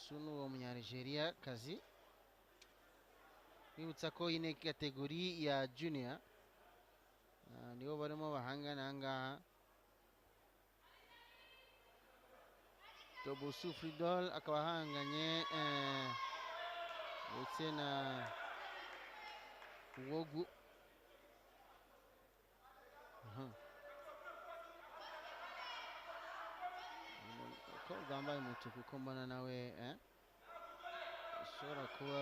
Dosu n'uwo munyarigeria kazi bibutsa ko ine kategori ya junior nibo barimo bahangana ahangaha. Dosu Fridol akaba ahanganye ndetse na Wogu. Ko bwambaye umutuku ko mbona nawe ashobora kuba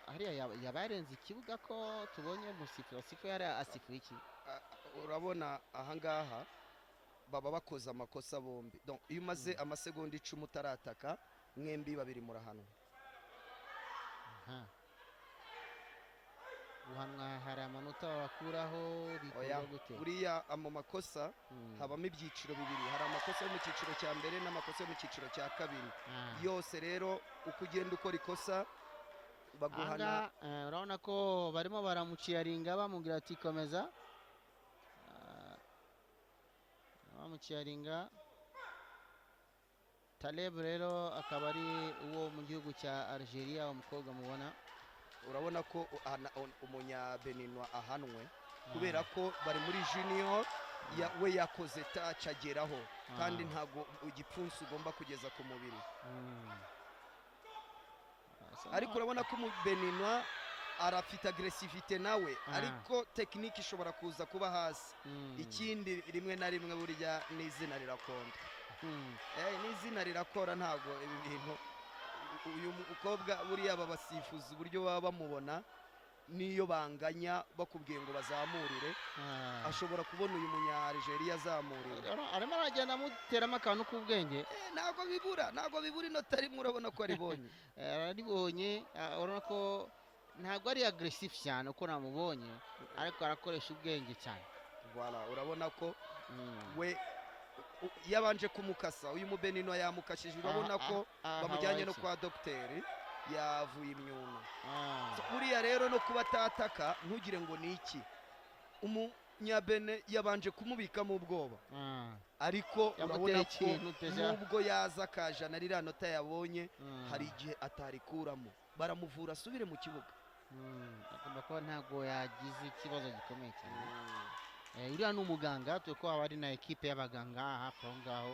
hariya yabarenze ikibuga ko tubonye musifu yari asifu iki. Urabona ahangaha baba bakoze amakosa bombi. Donc iyo umaze amasegonda 10 utarataka mwembi babiri murahanwa. Uhanwa hari amanota bakuraho bikorwa gute? Buriya mu makosa habamo ibyiciro bibiri. Hari amakosa yo mu cyiciro cya mbere n'amakosa yo mu cyiciro cya kabiri. Yose rero uko ugenda ukora ikosa baguhana. Urabona ko barimo baramuciyaringa bamubwira ati komeza. Bamuciyaringa. Taleb rero akaba ari uwo mu gihugu cya Algeria, umukobwa mubona. Urabona ko umunyabeninwa ahanwe kubera ko bari muri junior we yakoze touch ageraho kandi ntago igipfunsi ugomba kugeza ku mubiri. Ariko urabona ko umubeninwa arafite aggressivité nawe ariko technique ishobora kuza kuba hasi. Ikindi rimwe na rimwe burya n'izina rirakonda. N'izina rirakora ntago ibi bintu. Uyu mukobwa buriya babasifuza uburyo baba bamubona niyo banganya bakubwiye ngo bazamurire ashobora kubona uyu munya Algeria azamurira. Arimo aragenda amuteramo akantu k'ubwenge. Ntago bibura inota rimwe urabona ko aribonye. Aribonye urabona ko ntago ari aggressive cyane uko namubonye ariko arakoresha ubwenge cyane. Voilà, urabona ko we yabanje kumukasa uyu mubenino yamukashije. Urabona ko bamujyanye no kwa docteur yavuye imyuna. Buriya rero no kuba tataka ntugire ngo ni iki. Umunyabene yabanje kumubikamo ubwoba ariko urabona ko nubwo yaza kajana rira nota yabonye hari igihe atarikuramo baramuvura asubire mu kibuga. Agomba kuba ntago yagize ikibazo gikomeye cyane. Uriya ni umuganga tuko haba ari na ekipe y'abaganga hafi aho ngaho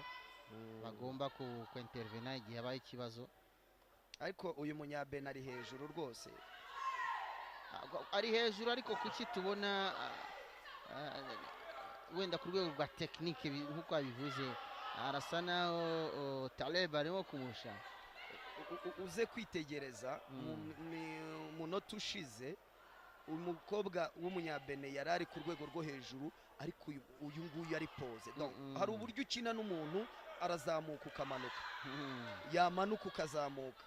bagomba ku intervena igihe habaye ikibazo. Ariko uyu munyabene ari hejuru rwose. Ari hejuru ariko kuki tubona wenda ku rwego rwa tekinike nk'uko abivuze arasa naho Taleb arimo kumusha. Uze kwitegereza mu nota ushize umukobwa w'umunyabene yari ari ku rwego rwo hejuru ariko uyu nguyu ari pose. Donc hari uburyo ukina n'umuntu arazamuka ukamanuka yamanuka ukazamuka.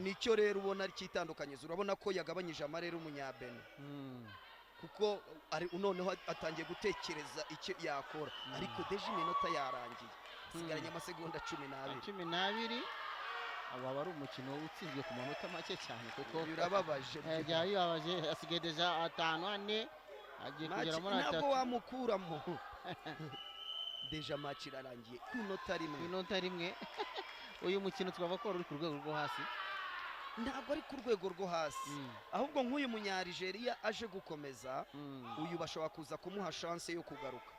Nicyo rero ubona ari kitandukanyije. Urabona ko yagabanyije amarere umunyabene kuko ari noneho atangiye gutekereza icyo yakora ariko deje iminota yarangiye sigaranye amasegonda 12. Aba ari umukino utsinzwe ku manota make cyane kuko birababaje. Bibabaje asigaye deja 5-4 agiye kugera muri 3. Ntabwo wamukuramo deja match irarangiye ku inota rimwe. Uyu mukino twava ko uri ku rwego rwo hasi. Ntabwo ari ku rwego rwo hasi ahubwo nk'uyu munya Algeria aje gukomeza uyu bashobora kuza kumuha chance yo kugaruka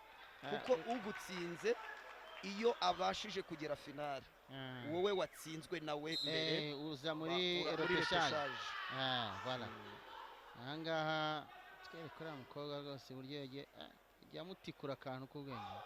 kuko ugutsinze iyo abashije kugera finale wowe watsinzwe nawe mbere uza muri repechage. Voilà. Ahangaha twerekora umukobwa rwose buryo yagiye amutikura akantu k'ubwenge.